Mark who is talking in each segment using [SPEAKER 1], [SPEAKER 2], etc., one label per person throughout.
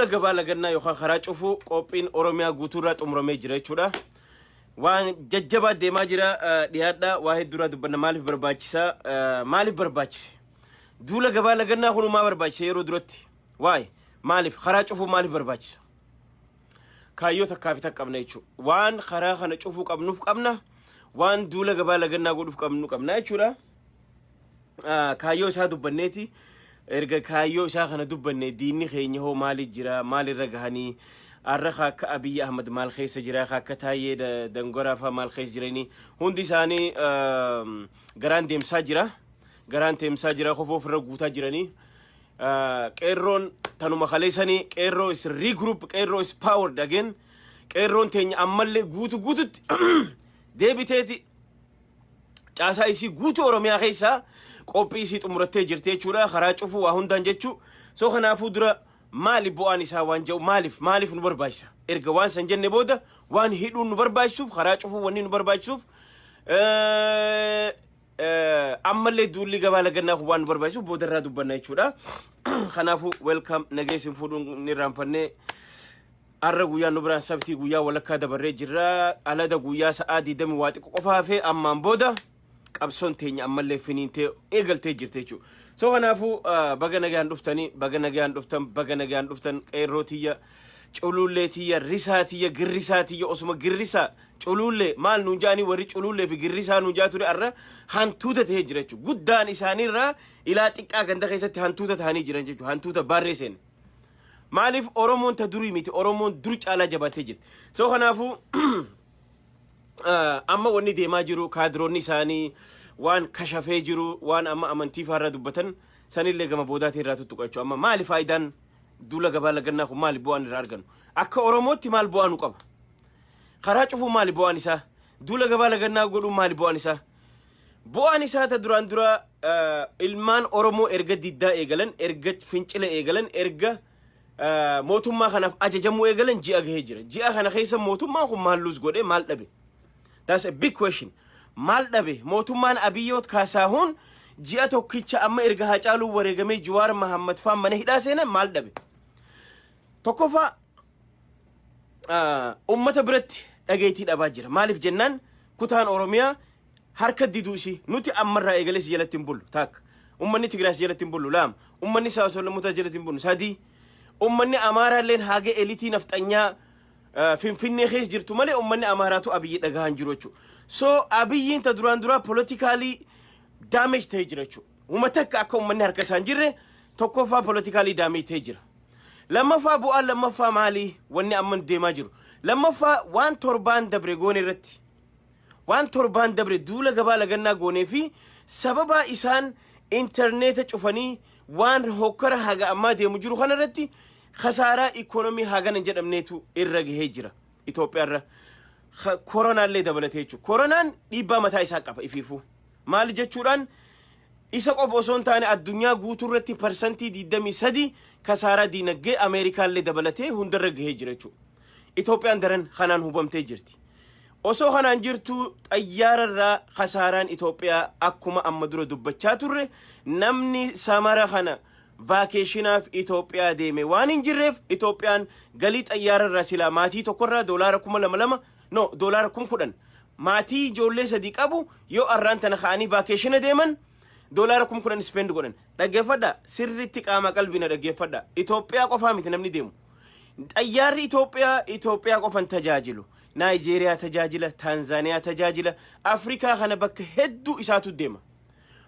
[SPEAKER 1] duula gabaa lagannaa yookaan karaa cufuu qophiin Oromiyaa guutuurraa xumuramee jira jechuudha. Waan jajjabaa deemaa jira dhiyaadha waa hedduuraa dubbanna maaliif barbaachise duula gabaa lagannaa kunumaa barbaachise yeroo duratti waa'ee maaliif karaa cufuu maaliif barbaachisa kaayyoo takkaa fi taqqabna jechuudha waan karaa kana cufuu qabnuuf qabna waan duula gabaa lagannaa godhuuf qabna jechuudha. Kaayyoo isaa dubbanneeti erga kaayyoo isaa kana dubbanne diinni keenya hoo maali jira maalirra gahanii arraqa akka Abiy Ahmad maal keessa jira akka Taayee Dangoraa fa maal keessa jiranii hundi isaanii garaan deemsaa jira qofoof irra guutaa jiranii qeerroon tanuma kaleessanii qeerroo is regroup qeerroo is powered again qeerroon teenya ammallee guututti deebiteeti caasaa isii guutuu Oromiyaa keessaa qophii isii xumurattee jirti jechuudha karaa cufuu waa hundaan jechuu soo kanaafuu dura maaliif bu'aan isaa waan jedhu maaliif nu barbaachisa erga waan san jenne booda waan hidhuun nu barbaachisuuf karaa cufuu wanni nu barbaachisuuf ammallee duulli gabaa lagannaa waan nu barbaachisuuf boodarraa dubbanna jechuudha. Kanaafuu welcome nageessin fuudhuun ni raanfannee arra guyyaa nu biraan sabtii guyyaa walakkaa dabarree jirra alada guyyaa sa'aa 20 waa xiqqoo qofaa fi ammaan booda qabsoon teenya ammallee finiintee eegaltee jirte jechuudha. So kanaafuu baga nagaan dhuftan qeerrootiyya cululleetiyya risaatiyya girrisaatiyya osuma girrisaa culullee maal nuun jaanii warri culullee fi girrisaa nuun jaa ture arra hantuuta ta'ee jira jechuudha. Guddaan isaaniirraa ilaa xiqqaa ganda keessatti hantuuta ta'anii jiran jechuudha. Hantuuta baarree seene. Maaliif Oromoon ta durii miti Oromoon dur caalaa jabaatee jirti. So kanaafuu amma wanni deemaa jiru kaadiroonni isaanii waan kashafee jiru waan amma amantii faarra dubbatan sanillee gama boodaatii irraa tuttuqachuu amma maali faayidaan duula gabaa lagannaa kun maali bu'aan irraa argannu akka Oromootti maal bu'aanu qaba karaa cufuu maali bu'aan isaa duula gabaa lagannaa godhuun maali bu'aan isaa ta duraan dura ilmaan Oromoo erga diddaa eegalan erga fincila eegalan erga mootummaa kanaaf ajajamuu eegalan ji'a gahee jira ji'a kana keessa mootummaan kun maal luus godhe maal dhabe. That's a big question. Maal dhabe mootummaan Abiyyot Kaasahuun ji'a tokkicha amma erga Haacaaluu wareegamee Jawaar Mohammad faan mana hidhaa seenan maal dhabe. Tokkoffaa ummata biratti dhageettii dhabaa jira. Maaliif jennaan kutaan Oromiyaa harka diduusi nuti ammarraa eegalees jalatti hin bullu taakka. Ummanni Tigraas jalatti hin bullu laam. Ummanni Saawwasoolamuutaa jalatti hin bullu sadii. Ummanni Amaaraalleen haga eliitii nafxanyaa Finfinnee keessa jirtu malee ummanni Amaaraatu Abiyyi dhagahan jiru jechuudha. So Abiyyiin ta duraan duraa politically damage ta'ee jira jechuudha. Uummata akka ummanni harka isaan jirre tokkoffaa politically damage ta'ee jira. Lammaffaa bu'aan lammaffaa maali wanni amma deemaa jiru. Lammaffaa waan torbaan dabre goone irratti waan torbaan dabre duula gabaa lagannaa goonee fi sababa isaan interneeta cufanii waan hokkara haga ammaa deemu jiru kana irratti khasaaraa ikonomii hagana jedhamneetu irra gahee jira Itoophiyaarra koronaallee dabalatee jechuudha. Koronaan dhiibbaa mataa isaa qaba ifiifuu maal jechuudhaan isa qofa osoo hin taane addunyaa guutuurratti parsantii 23 khasaaraa diinagdee Ameerikaallee dabalatee hundarra gahee jira jechuudha. Itoophiyaan daran kanaan hubamtee jirti. Osoo kanaan jirtu xayyaararraa khasaaraan Itoophiyaa akkuma amma dura dubbachaa turre namni samara kana vakeeshinaaf Itoophiyaa deeme waan hin jirreef Itoophiyaan galii xayyaararraa silaa maatii tokkorraa $2,200 no $10,000 maatii ijoollee sadii qabu yoo arraan tana ka'anii vakeeshina deeman $10,000 spend godhan dhaggeeffadha sirriitti qaama qalbiina dhaggeeffadha Itoophiyaa qofaa miti namni deemu xayyaarri Itoophiyaa qofan tajaajilu Nigeria tajaajila Tanzania tajaajila Afrikaa kana bakka hedduu isaatu deema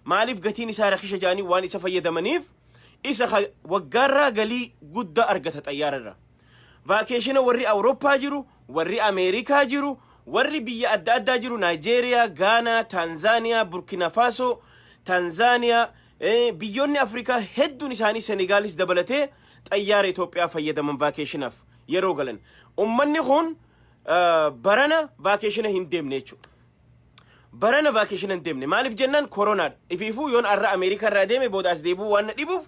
[SPEAKER 1] maaliif gatiin isaa rakisha jaanii waan isa fayyadamaniif isa waggaarraa galii guddaa argata xayyaararraa vakeeshina warri Awurooppaa jiru warri Ameerikaa jiru warri biyya adda addaa jiru Nigeria Ghana Tanzania Burkina Faso Tanzania biyyoonni Afrikaa hedduun isaanii Senegaalis dabalatee xayyaara Itoophiyaa fayyadaman vakeeshinaaf yeroo galan ummanni kun barana vakeeshina hin deemne jechuudha. Barana vakeeshina hin deemne maaliif jennaan koronaadha. Ifiifuu yoon arra Ameerikaa irraa deeme boodaas deebuu waan dhibuuf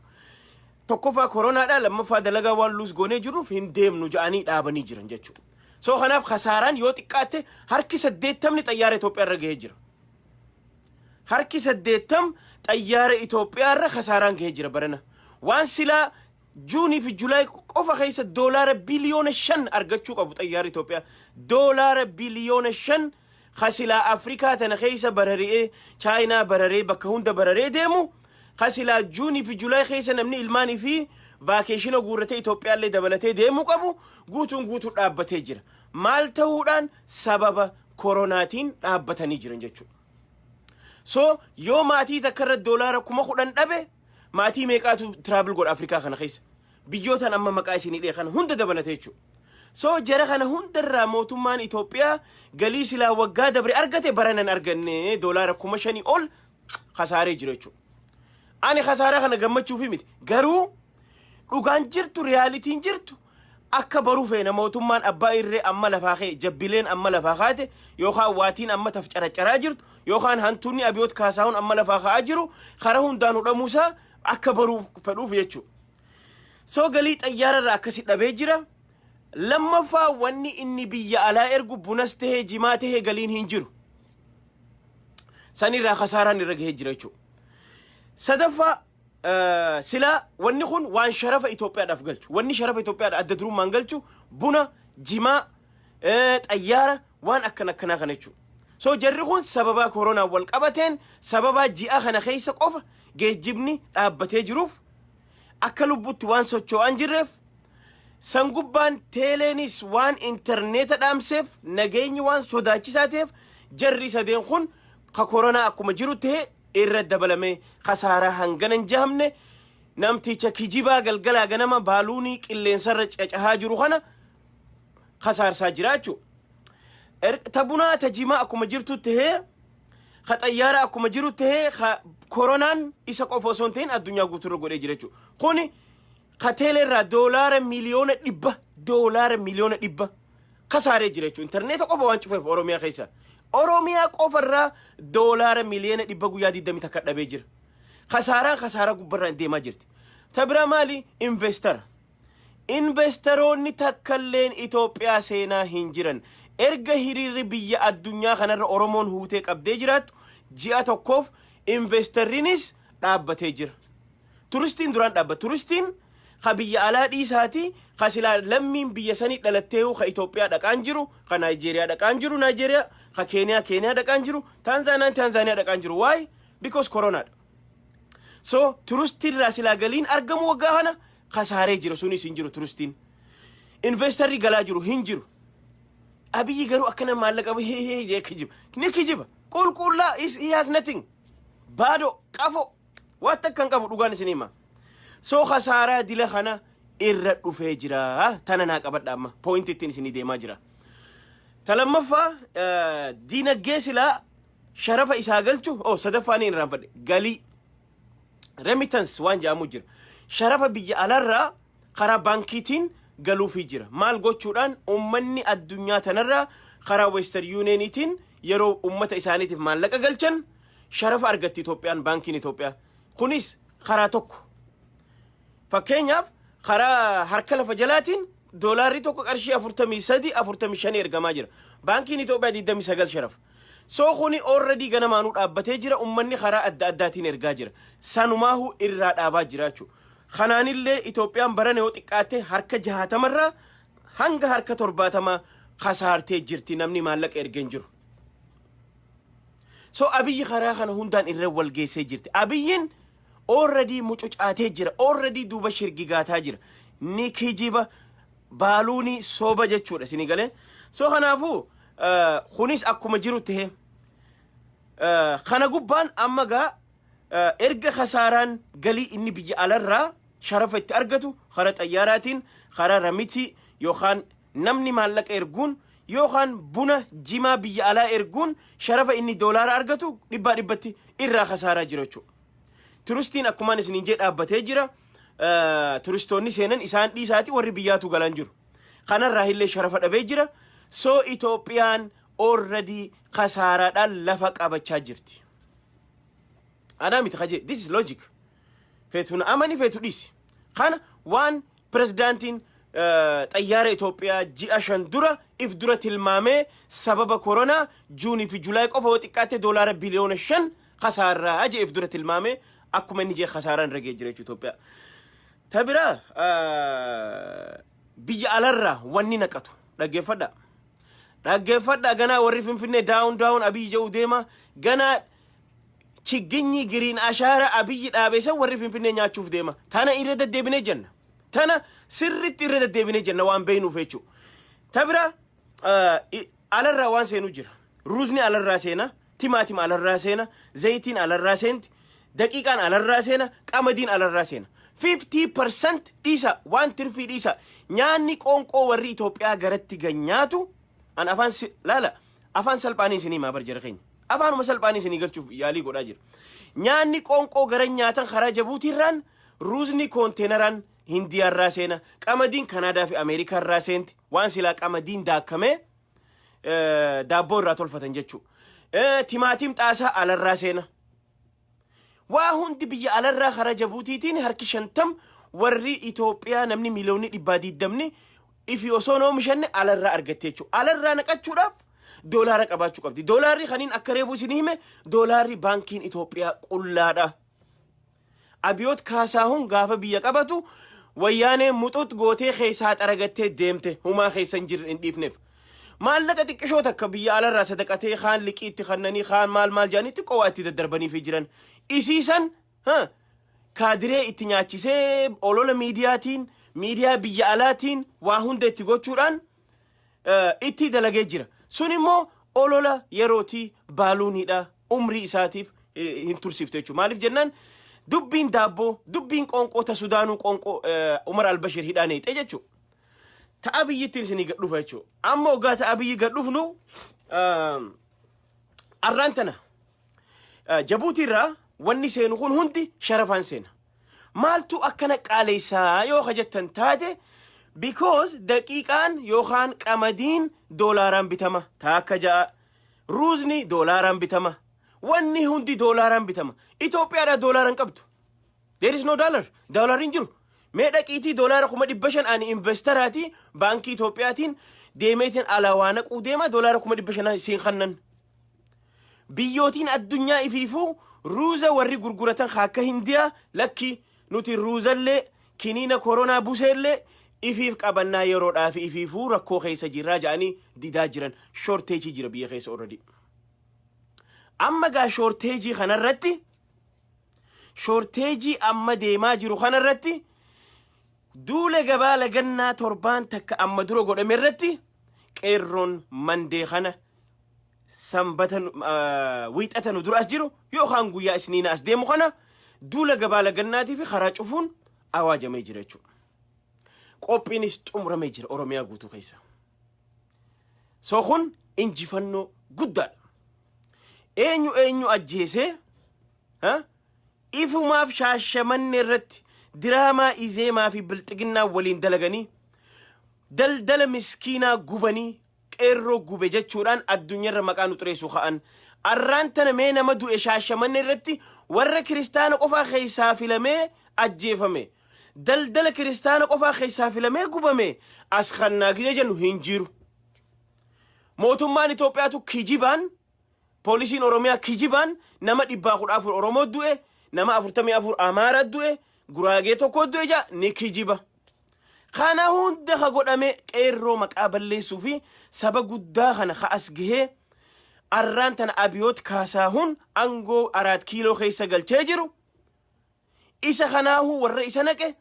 [SPEAKER 1] tokkoffaa koronaadha lammaffaa dalagaa waan luus goonee jiruuf hin deemnu ja'anii dhaabanii jiran jechuudha. So kanaaf khasaaraan yoo xiqqaatte harki 80 xayyaara Itoophiyaa irra gahee jira. Harki 80 xayyaara Itoophiyaa irra khasaaraan gahee jira barana. Waan silaa جوني في جولاي قفا خيسة دولار بليون شن أرجتشو قبو طيار إثيوبيا دولار بليون شن خسلا أفريقيا تنخيسة برري تشاينا برري بكهوندا برري ديمو خسلا جوني في جولاي خيسة نمني الماني في فاكيشنو غورتي إثيوبيا اللي دبلتي ديمو قبو غوتون دابتي جرا مال تهودان سبب كوروناتين دابتني جرن جتشو سو يو ماتي تكرر دولار كما خدان دبه ماتي ميقاتو ترافل غور أفريقيا خنا خيس بيجوتان أما مقايسيني دي خنا هند دبلتي جتشو سو جرا خنا هند الراموتمان إثيوبيا غليسي لا وغا دبري أرغتي برانن أرغني دولار كما شاني أول خساري جرچو أني خسارة خنا غمچو في ميت غرو dhugaan jirtu realitiin jirtu akka baruu feena mootummaan abbaa irree amma lafaa kee jabbileen amma lafaa kaate yookaan waatiin amma tafcaracaraa jirtu yookaan hantuunni abiyoot kaasaawun amma lafaa kaa jiru kara hundaan hudhamuusaa akka baruu fedhuuf jechuu soo galii xayyaararraa akkasi dhabee jira lammaffaa wanni inni biyya alaa ergu bunas tahee jimaa tahee galiin hin jiru sanirraa khasaaraan irra gahee jira jechuu sadaffaa سلا ونخون وان شرف إثيوبيا دافقلش وني شرف إثيوبيا أددرو مانقلشو بنا جماع أيارة وان أكنا خنيشو سو جرخون سببا كورونا والقبتين سببا جيئا خنا خيسا قوفا جيجبني أبتي جروف أكلو بوت وان سوچو أنجرف سنقبان تيلينيس وان انترنت دامسيف نغيني وان سوداچي ساتيف جري سدين خون كورونا أكو مجرو تيه irra dabalame khasaara hanganan jahamne namticha kijiba galgala ganama baaluni qilleensarra cacahaa jiru kana khasaarsaa jiraachu tabuna tajima akuma jirtu tahee khaxayyaara akuma jiru tahee koronaan isa qofa osoo hin ta'in addunyaa guuturra godhee jirachu kuni katelerra doolaara miliyoona dhibba khasaaree jirachu interneeta qofa waan cufeef oromiyaa keessa oromiyaa qofarraa doolaara miliyoona dhibba guyyaa 20 takka dhabee jira khasaara gubbarraan deemaa jirti tabira maali investoroonni takkalleen Itoophiyaa seenaa hin jiran erga hiriirri biyya addunyaa kanarra oromoon huutee qabdee jiraattu ji'a tokkoof investorinis dhaabbatee jira turistiin duraan dhaabbata turistiin biyya alaa dhiisaati silaa lammiin biyya sanii dhalatteehu Itoophiyaa dhaqaan jiru Nigeria dhaqaan jiru Nigeria Kenya dhaqaan jiru Tanzania dhaqaan jiru why because corona so turistiin silaa galiin argamu waggaa kana khasaaree jira sunis hin jiru turistiin investorri galaa jiru hin jiru abiyyi garuu akkana maallaqa jee kijiba qulqullaa he has nothing baado qafo waan takkan qabu dhugaan isinima so khasaara dila khana irra dhufee jira tana naa qabadha amma point ittiin isinii deemaa jira talammaffaa diinagdee silaa sharafa isaa galchu sadaffaanii irraan fadhe galii remittance waan jedhamu jira sharafa biyya alarraa karaa baankiitiin galuufii jira maal gochuudhaan ummanni addunyaa tanarraa karaa western unioniitiin yeroo ummata isaaniitiif maallaqa galchan sharafa argatti Itoophiyaan baankiin Itoophiyaa kunis karaa tokko fakkeenyaaf karaa harka lafa jalaatiin doolaarri tokko qarshii 43-45 ergamaa jira baankiin Itoophiyaa 29 sharafa soo kuni already ganamaanuu dhaabbatee jira ummanni karaa adda addaatiin ergaa jira sanumaahu irraa dhaabaa jiraachuu kanaanillee Itoophiyaan barane yoo xiqqaatte harka 60 hanga harka 70 khasaartee jirti namni maallaqa ergen jiru so abiyyi karaa kana hundaan irra wal geessee jirti abiyyin already mucucaatee jira already duuba shirgigaataa jira ni kijiba baaluuni sooba jechuudha sini galee so kanaafuu kunis akkuma jiru tahee kana gubbaan amma gaa erga khasaaraan galii inni biyya alarraa sharafa itti argatu karaa xayyaaraatiin karaa ramiti yookaan namni maallaqa erguun yookaan buna jimaa biyya alaa erguun sharafa inni doolaara argatu dhibbatti irraa khasaaraa jira jechuudha turistiin akkumaan isiniin jee dhaabbatee jira turistoonni seenan isaan dhiisaati warri biyyaatu galan jiru kanarraa illee sharafa dhabee jira so Itoophiyaan already khasaaraadhaan lafa qabachaa jirti adamit khaje this is logic feetuna amani feetu dhisi kana waan presidentin xayyaara Itoophiyaa ji'a 5 dura if dura tilmaamee sababa corona juuni fi julaay qofa yoo xiqqaate doolaara biliyoona 5 khasaaraa aje if dura tilmaamee akkuma inni jee khasaaraan ragee jira Itoophiyaa تبرا بيجي على الرا واني نكتو dhaggeeffadha ganaa warri finfinnee daawun abiyyi jedhu deema ganaa chigginyi giriin ashaara abiyyi dhaabeessa warri finfinnee nyaachuuf deema tana irra deddeebinee jenna tana sirritti irra deddeebinee jenna waan beeynuuf jechuu tabira alarraa waan seenu jira ruuzni alarraa seena timaatim alarraa seena zayitiin alarraa seenti daqiiqaan alarraa seena qamadiin alarraa seena 50% dhiisa waan tirfii dhiisa nyaanni qoonqoo warri Itoophiyaa garatti ganyaatu an afaan lala afaan salphaanii isinii maa barjara keenya afaanuma salphaanii isinii galchuuf yaalii godhaa jira nyaanni qoonqoo gara nyaatan karaa Jabuutiirraan ruuzni konteenaraan Hindiyaarraa seena qamadiin Kanaadaa fi Ameerikaarraa seenti waan silaa qamadiin daakkamee daabboo irraa tolfatan jechuu timaatim xaasaa alarraa seena waa hundi biyya alarraa karaa Jabuutiitiin harki 50 warri Itoophiyaa namni miliyoonni 120 ifi osoo oomishanne alarraa argattee jechuudha. Alarraa naqachuudhaaf doolaara qabaachuu qabdi. Doolaarri kaniin akka reefu isin hime doolaarri baankiin Itoophiyaa qullaadha. Abiyoot Kaasaahun gaafa biyya qabatu wayyaanee muxuut gootee keessaa xaragattee deemte humaa keessa hin jirre hin dhiifneef. Maallaqa xiqqishoo takka biyya alarraa sadaqatee kaan liqii itti kannanii kaan maal jaanitti qowaa itti daddarbanii fi jiran. Isiisan kaadiree itti nyaachisee olola miidiyaatiin miidiyaa biyya alaatiin waa hunda itti gochuudhaan itti dalagee jira. Sun immoo olola yerootii baaluunidha umrii isaatiif hin tursiifte jechuudha. Maaliif jennaan dubbiin daabboo dubbiin qoonqoota Sudaanuu qoonqoo Umar Albashir hidhaan eexe jechuudha. Ta'a biyyittiin isinii gad dhufa jechuudha. Amma waggaa ta'a biyyi gad dhufnu arraan tana Jabuutiirraa wanni seenu kun hundi sharafaan seena. Maaltu akkana qaaleysaa yoo jettan taate because daqiiqaan yookaan qamadiin doolaaraan bitama taakka ja'a ruuzni doolaaraan bitama wanni hundi doolaaraan bitama Itoophiyaadhaa doolaaraan qabdu there is no doolaariin jiru mee dhaqiitii doolaara 500 ani investaraati baankii Itoophiyaatiin deemeetiin alaawaa naquu deema doolaara 500 siin kannan biyyootiin addunyaa ifiifuu ruuza warri gurguratan akka Hindiyaa lakki nuti ruuzallee kiniina koronaa buseellee ifiif qabannaa yeroodhaa fi ifiifuu rakkoo keessa jirraa ja'anii didaa jiran shorteejii jira biyya keessa already. Amma gaa shorteejii kanarratti shorteejii amma deemaa jiru kanarratti duule gabaa lagannaa torbaan takka amma dura godhame irratti qeerroon mandee kana sanbatan wiixata nu dura as jiru yookaan guyyaa isniina as deemu kana duula gabaa lagannaatii fi karaa cufuun awaajamee jira jechuudha. Qophiinis xumuramee jira Oromiyaa guutuu keessa. So kun injifannoo guddaadha. Eenyu ajjeesee ifumaaf Shaashamanne irratti diraamaa Izeemaa fi Bilxiginnaa waliin dalaganii daldala miskiinaa gubanii qeerroo gube jechuudhaan addunyaarra maqaa nu xureessu ka'an arraan tana mee nama du'e Shaashamanne irratti warra kiristaana qofaa keessaa filamee ajjeefame daldala kiristaana qofaa keessaa filamee gubame as kannaa gidee jennu hin jiru. Mootummaan Itoophiyaatu kijibaan poolisiin Oromiyaa kijibaan nama 114 Oromoo du'e nama 44 Amaara du'e Guraagee tokko du'e ja ni kijiba. Kana hunda ka godhame qeerroo maqaa balleessuu fi saba guddaa kana ka as gahee arraan tana Abiyoot Kaasaahun angoo 4 kiiloo keessa galchee jiru isa kanaahu warra isa naqe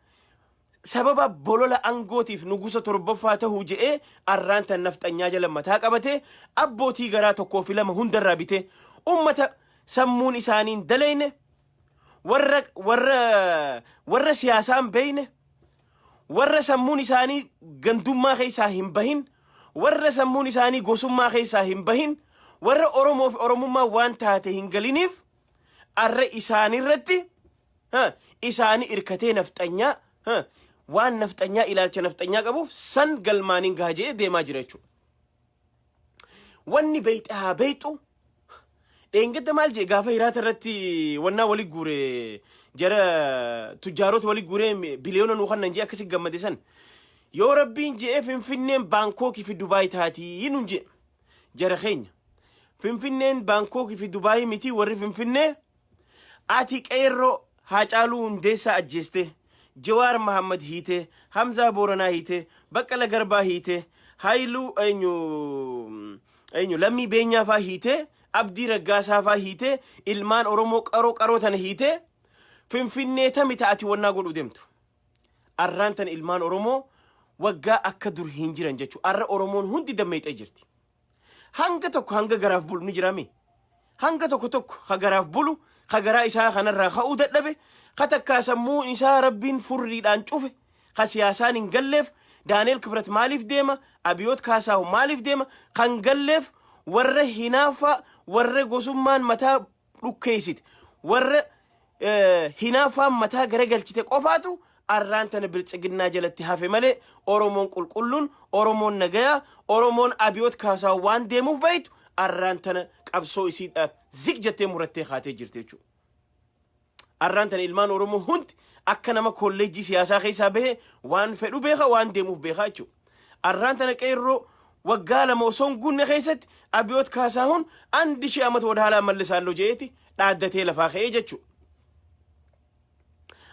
[SPEAKER 1] sababa bolola angootiif nugusa torbaffaa tahuu je'ee arraan tan nafxanyaa jala mataa qabate abbootii garaa tokkoo fi lama hundarraa bite ummata sammuun isaaniin dalayne warra siyaasaan beeyne warra sammuun isaanii gandummaa keessaa hin bahin warra sammuun isaanii gosummaa keessaa hin bahin warra Oromoo fi Oromummaa waan taate hin galiniif arra isaanirratti isaanii irkatee nafxanyaa waan nafxanyaa ilaalcha nafxanyaa qabuuf san galmaaniin gaajee deemaa jira jechuudha. Wanni beeyxu dheengadda maal jee gaafa hiraata irratti wannaa wali guure jara tujjaarota wali guure biliyoona nuu kannan jee akkasi gammade san yoo rabbiin jee Finfinneen Baankooki fi Dubaay taatii nun jee jara keenya Finfinneen Baankooki fi Dubaay miti warri Finfinnee ati qeerroo Haacaaluu Hundeessaa ajjeeste Jawaar Mahammad hiite, Hamza Booranaa hiite, Baqqala Garbaa hiite, Haayiluu Lammii Beenyaa faa hiite, Abdii Raggaasaa faa hiite, ilmaan Oromoo qaroo tana hiite, Finfinnee tami ta'ati wannaa godhu deemtu. Arraan tan ilmaan Oromoo waggaa akka dur hin jiran jechuudha. Arra Oromoon hundi dammeexee jirti. Hanga tokko hanga garaaf bulu ni jirami. Hanga tokko ha garaaf bulu, ha garaa isaa kanarraa ka'uu dadhabe, ha takkaa sammuu isaa rabbiin furriidhaan cufe, ha siyaasaan hin galleef, Daaneel Kibrat maaliif deema, Abiyoot Kaasaahu maaliif deema, kan galleef warra hinaafa, warra gosummaan mataa dhukkeessite, warra hinaafaan mataa garagalchite qofaatu arraan tana biltsiginnaa jalatti hafe malee Oromoon qulqulluun, Oromoon nagayaa, Oromoon Abiyoot Kaasaahu waan deemuuf bayitu arraan tana qabsoo isiidhaaf zig jettee murattee kaatee jirti jechuudha. Arraan tana ilmaan Oromoo hundi akka nama kolleejjii siyaasaa keessaa bahe waan fedhu beeka, waan deemuuf beekaa jechuudha. Arraan tana qeerroo waggaa lama osoo hin guunne keessatti Abiyoot Kaasaahun 1000 amata wadaalaa mallisaalloo jeeti dhaaddatee lafaa ka'ee jechuudha.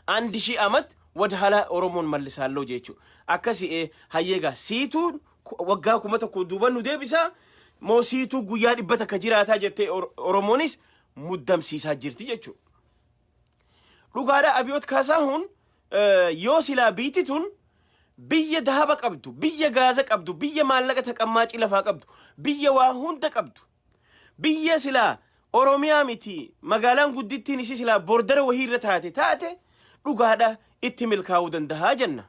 [SPEAKER 1] 1000 amat wadaalaa Oromoon mallisaalloo jechuudha. Akkasii hayyeegaa siituu waggaa 1000 duuba nu deebisaa moo siituu guyyaa 100 ka jiraataa jettee Oromoonis muddamsiisaa jirti jechuudha. Dhugaadhaa Abiyoot Kaasaahun yoo silaa biitituun biyya dahaba qabdu, biyya gaaza qabdu, biyya maallaqa taqammaaci lafaa qabdu, biyya waa hunda qabdu, biyya silaa Oromiyaa miti magaalaan guddittiin isi silaa bordara wahiirra taate dhugaadhaa itti milkaa'uu dandahaa jenna.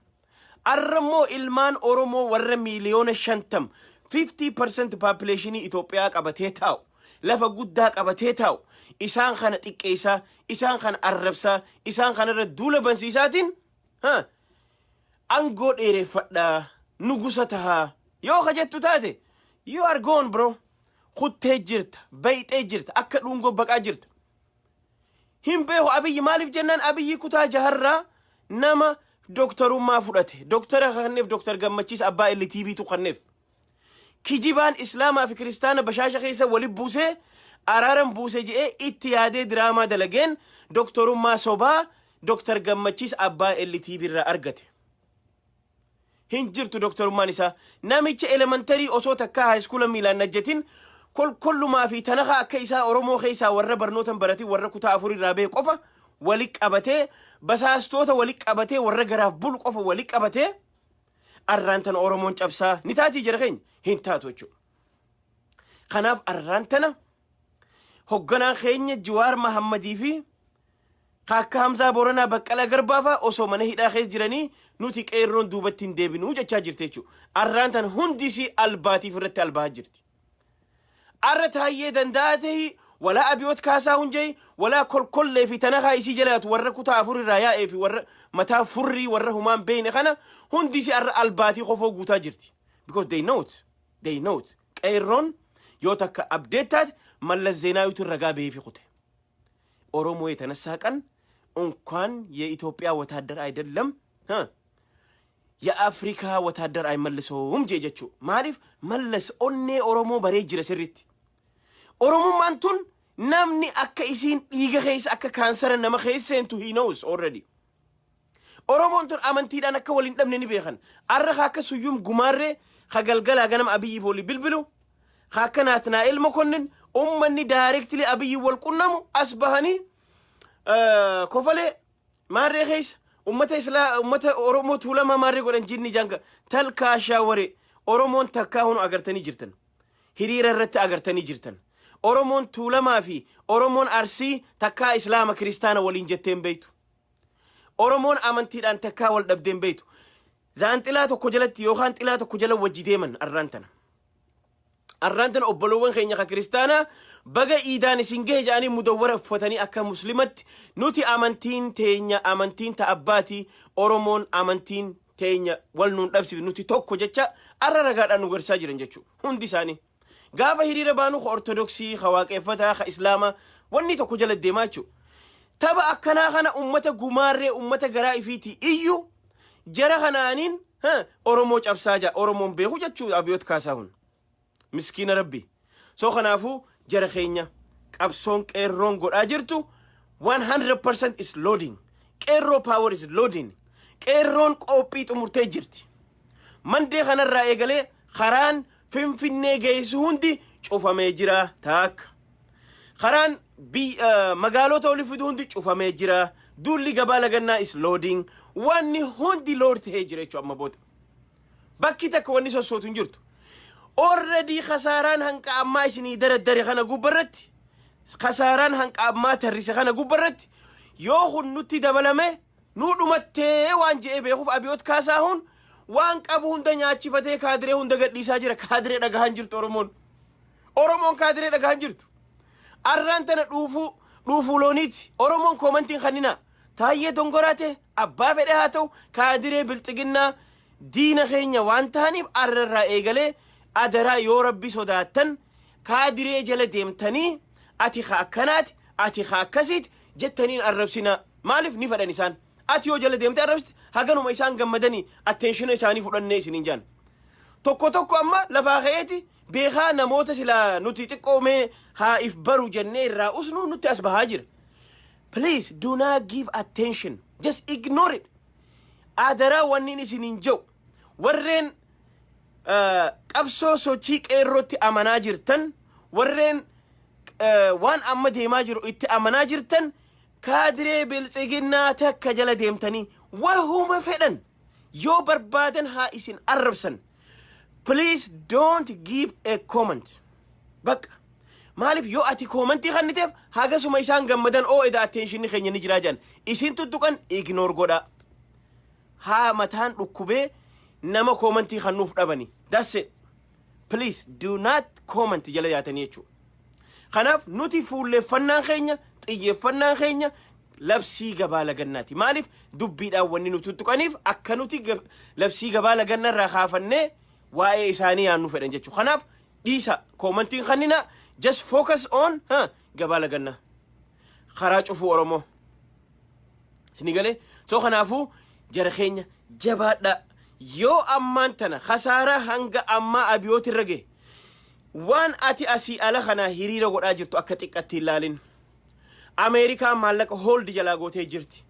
[SPEAKER 1] Arrammoo ilmaan Oromoo warra miliyoona 50 50% populationii Itoophiyaa qabatee taa'u, lafa guddaa qabatee taa'u, isaan kana xiqqeessaa, isaan kana arrabsaa, isaan kanarra duula bansiisaatiin angoo dheereffadhaa, nugusa tahaa yoo kajettu taate you are gone bro. Kuttee jirta, bayxee jirta, akka dhungoo baqaa jirta. Hin beeku Abiyyi maaliif jennaan Abiyyi kutaa jaharraa nama doktorummaa fudhate. Doktora kanneef Doktor Gammachiis Abbaa LTVtu kanneef. Kijibaan Islaamaa fi Kiristaana bashaasha keessa wali buusee araaran buusee je'ee itti yaadee diraamaa dalageen doktorummaa sobaa Doktor Gammachiis Abbaa LTV irraa argate. Hin jirtu doktorummaan isaa. Namicha elementarii osoo takkaa haayiskuula miilaan najjatin kollumaa fi tanakaa akka isaa Oromoo keessaa warra barnootan baratii warra kutaa 4 irraa bee qofa wali qabatee basaastoota wali qabatee warra garaaf bulu qofa wali qabatee arraan tana Oromoon cabsaa ni taatii jira keenya hin taatu jechuudha. Kanaaf arraan tana hogganaan keenya Jawaar Mahammadii fi Kaakka Hamzaa Booranaa Baqqalaa Garbaa osoo mana hidhaa keessa jiranii nuti qeerroon duubatti hin deebinuu jechaa jirti jechuudha. Arraan tana hundisi albaatiif irratti albaa jirti. Arra taayyee danda'a ta'ii walaa Abiyoot Kaasaahun jee walaa kolkollee fi tanakaa isii jalaatu warra kutaa 4 irraa yaa'ee fi warra mataa furrii warra humaan beeyne kana hundisi arra albaatii qofoo guutaa jirti. Because they know it. Qeerroon yoo takka abdeettaate Mallas Zeenaawwitu ragaa beefi kute. Oromoo የተነሳቀን እንኳን የኢትዮጵያ ወታደር አይደለም የአፍሪካ ወታደር አይመልሰውም ጀጀቹ ማሪፍ መለስ ኦኔ ኦሮሞ በሬ ጅረ ስሪት ኦሮሞ ማንቱን ናምኒ አከ ኢሲን ይገኸይስ አከ ካንሰር ነመ ኸይሰንቱ ሂ ኖውስ ኦልሬዲ ኦሮሞ እንቱን አመንቲዳን አከ ወሊን ደምነኒ ቤኸን አረኻ አከ ሱዩም ጉማሬ ኸገልገላ ገነም አብይ ፎሊ ብልብሉ ኻከናትና ኢልመኮንን أمني دايركتلي أبي والقنمو أصبحني كفلة ماري خيس أمة أورومو تولما ماري قرن جيني جانك تلكا شاوري أورومون تكاهون أغرتني جرتن هرير الرت أغرتني جرتن أورومون تولما في أورومون أرسي تكا إسلام كريستانا ولين جتين بيتو أورومون أمنتير أن تكا والدبدين بيتو زان تلاتو كجلت يوخان تلاتو كجلت وجديمن الرانتنا arrantan obbolowwan keenya ka Kiristaana baga iidaan isin gahe jaanii mudawwara uffatanii akka muslimatti nuti amantiin teenya amantiin ta abbaati Oromoon amantiin teenya wal nuun dhabsiif nuti tokko jecha arra ragaadhaan nu garsaa jiran jechuudha hundi isaanii gaafa hiriira baanu ka ortodoksii ka waaqeffataa ka islaama wanni tokko jala deemaa jechuudha tapha akkanaa kana ummata gumaarree ummata garaa ifiiti iyyuu jara kanaaniin Oromoo cabsaa jaa Oromoon beeku jechuudha Abiyoot Kaasaahun مسكين ربي سو خنافو جرخينيا قبسون قيرون قد أجرتو 100% is loading قيرو power is loading qeerroon qophii xumurtee jirti. Mandee kanarraa eegalee karaan Finfinnee geessu hundi cufamee jira taakka. Karaan magaalota olii fidu hundi cufamee jira. Dulli gabaa lagannaa is loading. Wanni hundi load ta'ee jira jechuudha amma booda. Bakki takka wanni sossootu hin jirtu. Already khasaaraan hanqa ammaa isinii daraddare kana gubbarratti. Khasaaraan hanqa ammaa tarrise kana gubbarratti. Yoo kun nutti dabalame nu dhumattee waan je'ee beekuuf Abiyoot Kaasahuun waan qabu hunda nyaachifatee kaadiree hunda gadhiisaa jira. Kaadiree dhagahan jirtu Oromoon kaadiree dhagahan jirtu. Arraan tana dhuufuu looniiti. Oromoon koomantiin kannina. Taayyee dongoraate abbaa fedhe haa ta'u kaadiree bilxiginnaa diina keenya waan ta'aniif arrarraa eegalee adaraa yoo rabbi sodaattan kaadiree jala deemtanii ati haa akkanaati ati haa akkasiiti jettaniin arrabsina. Maaliif ni fedhan isaan? Ati yoo jala deemte arrabsite haganuma isaan gammadanii attenshina isaanii fudhannee isiniin jaan. Tokko amma lafaa ka'eeti beekaa namoota sila nuti xiqqoomee haa if baru jennee irraa usnu nutti as bahaa jira. Please do not give attention. Just ignore it. Adara wanni isiniin jiru warreen qabsoo sochii qeerrootti amanaa jirtan warreen waan amma deemaa jiru itti amanaa jirtan kaadiree biltsiginnaa takka jala deemtanii wahuma fedhan yoo barbaadan haa isin arrabsan. Please don't give a comment. Bakka maaliif yoo ati koomantii kanniteef hagasuma isaan gammadan eda attention keenya ni jira jan isin tuttuqan ignore godha. Haa mataan dhukkubee nama koomantii kannuuf dhabani. That's it. Please do not comment jala yaatanii jechuudha. Kanaaf nuti fuulleeffannaan keenya xiyyeeffannaan keenya labsii gabaa lagannaati. Maaliif dubbiidhaan wanni nu tuttuqaniif akka nuti labsii gabaa lagannarraa kaafannee waa'ee isaanii yaannu fedhan jechuudha. Kanaaf dhiisa koomantiin kannina just focus on gabaa lagannaa. Karaa cufuu Oromoo. Sinigale so kanaafuu jara keenya jabaadha. Yoo ammaan tana khasaaraa hanga amma Abiyoot irra ga'e waan ati asii ala kana hiriira godhaa jirtu akka xiqqatti ilaalin. Ameerikaa maallaqa hold jalaa gootee jirti.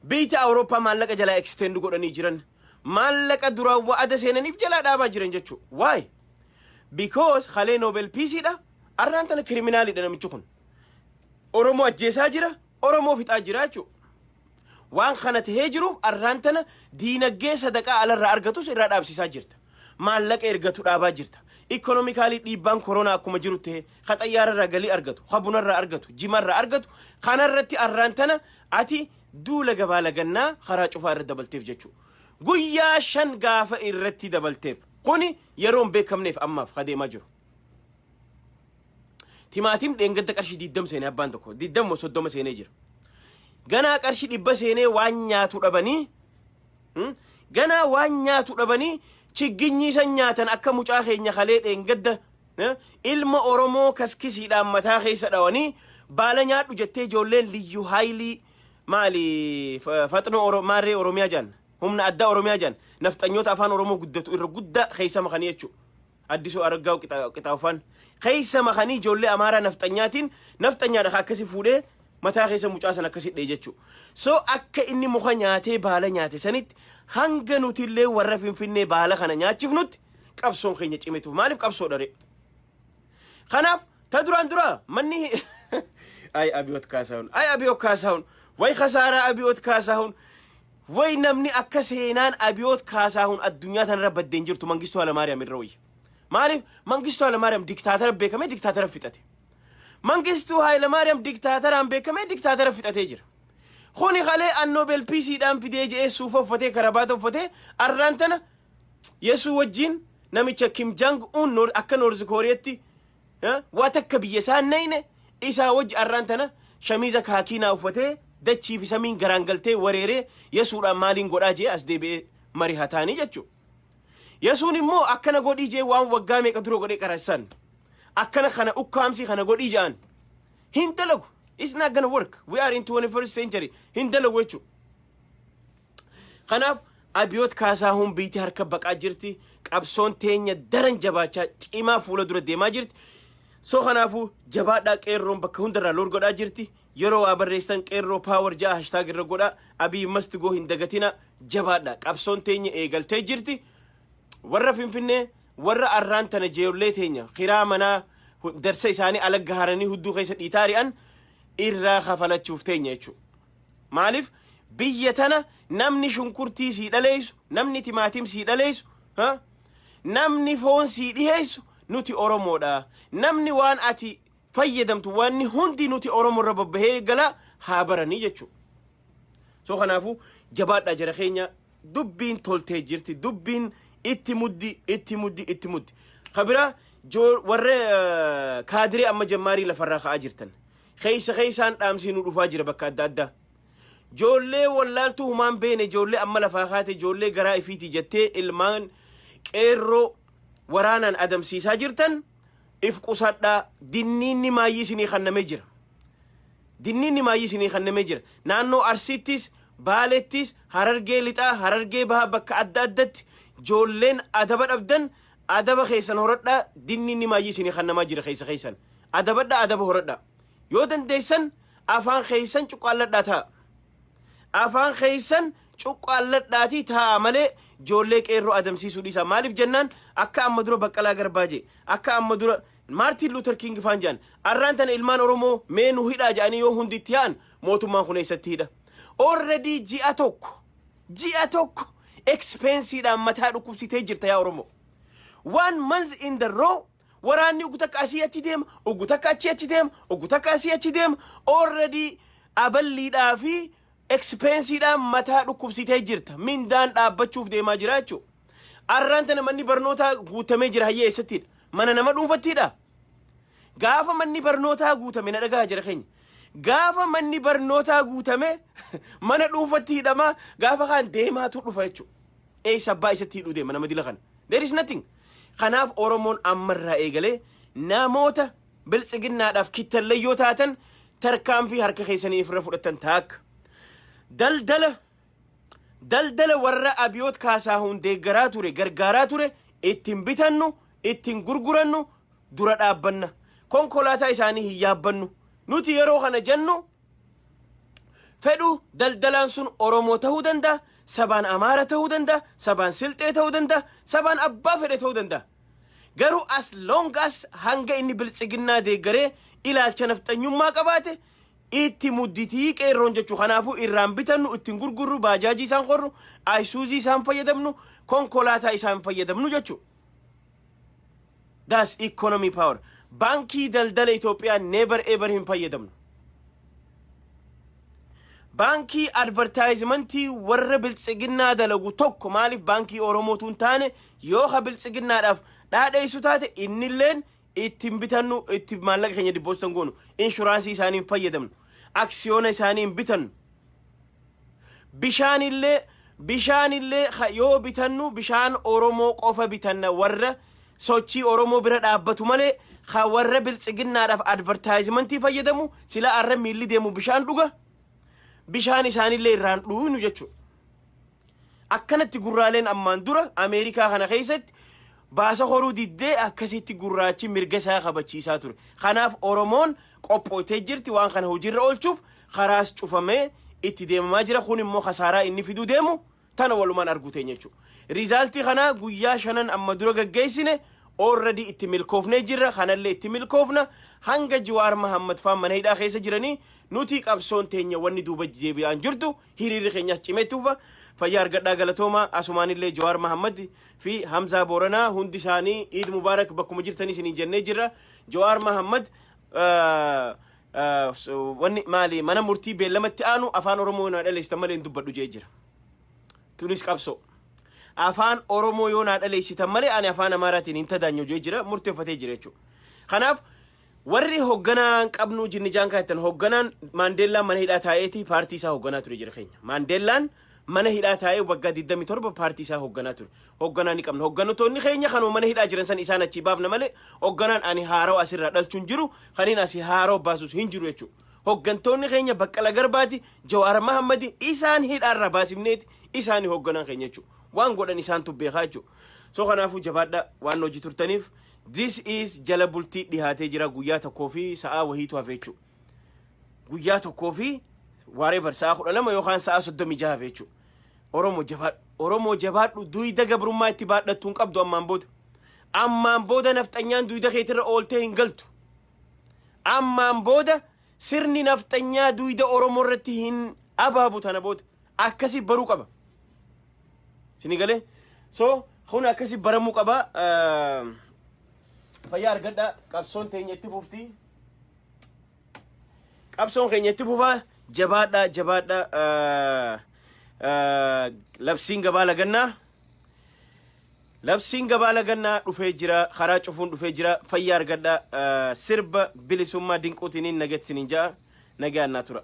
[SPEAKER 1] Biyya Awurooppaa maallaqa jalaa extend godhanii jiran. Maallaqa duraan wa'ada seenaniif jalaa dhaabaa jiran jechuudha. Why? Because Khalee Nobel Peace dha. Arraan tana kriminaalidha namichi kun. Oromoo ajjeesaa jira. Oromoo fixaa jira jechuudha. Waan kana tahee jiruuf arraan tana diinagdee sadaqaa alarraa argatus irraa dhaabsisaa jirta. Maallaqa ergatu dhaabaa jirta. Economically dhiibbaan koronaa akkuma jiru tahee ka xayyaararraa galii argatu, ka bunarraa argatu, jimarraa argatu kanarratti arraan tana ati duula gabaa lagannaa karaa cufaa irra dabalteef jechuudha. Guyyaa 5 gaafa irratti dabalteef kuni yeroon beekamneef ammaaf adeemaa jiru. Timaatim dheengadda qarshii 20 seenee abbaan tokko 20 30 seenee jira. Ganaa qarshii 100 seenee waan nyaatu dhabanii ganaa waan nyaatu dhabanii chigginyi san nyaatan akka mucaa keenya Khalee dheengadda ilma Oromoo kaskisiidhaan mataa keessa dhawanii baala nyaadhu jettee ijoolleen Liyyuu Haayilii maali faxnoo maarree Oromiyaa jaan humna addaa Oromiyaa jaan nafxanyoota afaan Oromoo guddatu irra guddaa keessa makanii jechuudha. Addisoo Araggaa'u qixaafaan keessa makanii ijoollee Amaaraa nafxanyaatiin nafxanyaadha akkasi fuudhee mataa keessa mucaa san akkasi dhee jechuudha. So akka inni muka nyaatee baala nyaate sanitti hanga nutillee warra Finfinnee baala kana nyaachifnutti qabsoon keenya cimetu. Maaliif qabsoo dharee? Kanaaf ta duraan dura manni ay Abiyoot Kaasahuun ay Abiyoot Kaasahuun way khasaaraa Abiyoot Kaasahuun way namni akka seenaan Abiyoot Kaasahuun addunyaa tanarra baddeen jirtu Mangistuu Hayilamaariyaam irra wayya. Maaliif Mangistuu Hayilamaariyaam diktaatara beekame diktaatara fixate. Mangistuu Hayilamaariyaam diktaataraan beekame diktaatara fixatee jira. Kuni Khalee an Nobel Peace dhaan fidee je'ee suufa uffatee karabaata uffatee arraan tana Yesu wajjin namicha Kim Jong Un akka North Koreetti waa takka biyya isaan nayne isaa wajji arraan tana shamiiza kaakiinaa uffatee dachii fi samiin garaan galtee wareeree Yesuudhaan maaliin godhaa jee as deebi'ee marii hataanii jechuudha. Yesuun immoo akkana godhii jee waan waggaa meeqa dura godhee qarassan akkana kana ukkaamsi kana godhii jaan hin dalagu. It's not gonna work. We are in 21st century. Hin dalagu jechuudha. Kanaaf Abiyoot Kaasahuun biitii harka baqaa jirti. Qabsoon teenya daran jabaachaa cimaa fuula dura deemaa jirti. so kanaafuu jabaadhaa qeerroon bakka hundarraa lol godhaa jirti yeroo waa barreessan qeerroo power jaa hashtag irra godhaa abii must go hin dagatina jabaadhaa qabsoon teenya eegaltee jirti warra finfinnee warra arraan tana jeellee teenya qiraa manaa darsa isaanii alagga haranii hudduu keessa dhiitaari'an irraa kafalachuuf teenya jechuudha maaliif biyya tana namni shunkurtii sii dhaleessu namni timaatim sii dhaleessu namni foon sii dhiheessu nuti oromoodha namni waan ati fayyadamtu wanni hundi nuti oromo irra babbahee gala haa baranii jechuudha so kanaafu jabaadhaa jara keenya dubbiin toltee jirti dubbiin itti muddi khabira warre kaadire amma jammarii lafarraa ka'aa jirtan keeysaan dhaamsiinuu dhufaa jira bakka adda addaa joollee wallaaltuu humaan beene joollee amma lafaa kaate joollee garaa ifiiti jettee ilmaan qeerroo waraanaan adamsiisaa jirtan if qusadhaa dinniinni maayyii isinii kannamee jira naannoo arsittis baalettis harargee lixaa harargee baha bakka adda addatti joolleen adaba dhabdan adaba keessan horadhaa dinniinni maayyii isinii kannamaa jira keessan adabadhaa adaba horadhaa yoo dandeessan afaan keessan cuqqaalladhaa ta'a afaan keessan cuqqaalladhaatii ta'a malee joollee qeerroo adamsiisuu dhiisa maaliif jennaan akka amma dura baqqalaa garbaaje akka amma dura Martin Luther King faan jaan arraan tana ilmaan oromoo mee nu hidhaa jedhanii yoo hunditti yaa'an mootummaan kun eessatti hidha already ji'a tokko expensiidhaan mataa dhukkubsitee jirta yaa oromoo 1 month in the row waraanni ugutakka asii achi deema ugutakka achi deema ugutakka asii achi deema already aballiidhaa fi expensiidhaan mataa dhukkubsitee jirta mindaan dhaabbachuuf deemaa jira jechuudha arraan tana manni barnootaa guutamee jira hayyee eessattiidha mana nama dhuunfattiidha gaafa manni barnootaa guutame na dhagaa jira keenya gaafa manni barnootaa guutame mana dhuunfattiidhama gaafa kaan deemaatu dhufa jechuudha eessa abbaa isatti hidhuu deema nama dila kana there is nothing kanaaf oromoon ammarraa eegalee namoota biltsiginnaadhaaf kittallee yoo taatan tarkaanfii harka keessanii ifirra fudhatan taakka daldala warra abiyoot kaasaa hundeeggaraa ture gargaaraa ture ittiin bitannu ittiin gurgurannu dura dhaabbanna konkolaataa isaanii hin yaabbannu nuti yeroo kana jennu fedhu daldalaan sun oromoo ta'uu danda'a sabaan amaara ta'uu danda'a sabaan silxee ta'uu danda'a sabaan abbaa fedhe ta'uu danda'a garuu as long as hanga inni biltsiginnaa deeggaree ilaalcha nafxanyummaa qabaate itti mudditii qeerroon jechuu kanaafu irraan bitannu ittiin gurgurru baajaajii isaan qorru aysuuzii isaan fayyadamnu konkolaataa isaan fayyadamnu jechuu that's economy power baankii daldala Itoophiyaa never ever hin fayyadamnu baankii advertisementii warra biltsiginnaa dalagu tokko maaliif baankii oromootuun taane yoo ha biltsiginnaadhaaf dhaadheessu taate innilleen ittiin bitannu itti maallaqa keenya dibboostan goonu inshuraansii isaanii hin fayyadamnu aksiyoona isaanii hin bitannu bishaanillee yoo bitannu bishaan oromoo qofa bitanna warra sochii oromoo bira dhaabbatu malee warra biltsiginnaadhaaf advertisementii fayyadamu sila arra miilli deemu bishaan dhuga bishaan isaanillee irraan dhuunu jechuudha akkanatti gurraaleen ammaan dura ameerikaa kana keessatti baasa horuu diddee akkasitti gurraachi mirga isaa kabachiisaa ture kanaaf oromoon qophootee jirti waan kana hojiirra oolchuuf karaas cufamee itti deemamaa jira kun immoo khasaaraa inni fiduu deemu tana walumaan arguuteen jechuudha rizaaltii kana guyyaa 5 amma dura gaggeessine already itti milkoofnee jirra kanallee itti milkoofna hanga Jawaar Mohammad faan mana hidhaa keessa jiranii nuti qabsoon teenya wanni duuba deebi'aan jirtu hiriirri keenyas cimeetuufa fayyaa argadhaa galatooma asumaanillee Jawaar Mohammad fi Hamza Booranaa hundi isaanii Eid Mubarak bakkuma jirtanii isiniin jennee jirra Jawaar Mohammad wanni maali mana murtii beellamatti aanu afaan oromoo naa dhaleessita malee dubbadhu jee jira tunis qabso afaan oromoo yoo naa dhaleessita malee ani afaan amaaraatiin hin tadaanyu jee jira murteeffatee jira jechuudha kanaaf warri hogganaan qabnu jinnijaan kaayatan hogganaan Maandeellaan mana hidhaa taa'eeti paartii isaa hogganaa ture jira keenya Maandeellaan mana hidhaa taa'ee waggaa 27 paartii isaa hogganaa ture hogganaan ni qabna hogganotoonni keenya kanuma mana hidhaa jiran san isaan achi baafna malee hogganaan ani haaroo asirraa dhalchuun jiru kaniin asi haaroo baasus hin jiru jechuudha hoggantoonni keenya Baqqala Garbaati Jawaar Mohammad isaan hidhaarraa baasifneeti isaani hogganaan keenya jechuudha waan godhan isaan tubbeekaa jechuudha so kanaafuu jabaadha waan hojii turtaniif this is jala bultii dhihaatee jira guyyaa tokkoo fi sa'a wahiitu hafe jechuudha. Guyyaa tokkoo fi whatever sa'a 12 yookaan sa'a 36 hafe jechuudha. Oromoo jabaadhu duyda gabrummaa itti baadhattuun qabdu ammaan booda. Ammaan booda nafxanyaan duyda keetirra ooltee hin galtu. Ammaan booda sirni nafxanyaa duyda Oromoo irratti hin abaabu tana booda akkasi baruu qaba. Sini galee so kun akkasi baramuu qaba. Fayyaa argadha qabsoon teenya itti fufti. Qabsoon keenya itti fufa jabaadha. Labsiin gabaa lagannaa dhufee jira karaa cufuun dhufee jira fayyaa argadha sirba bilisummaa dinquutiin nageessiniin ja'a nagaan naa tura.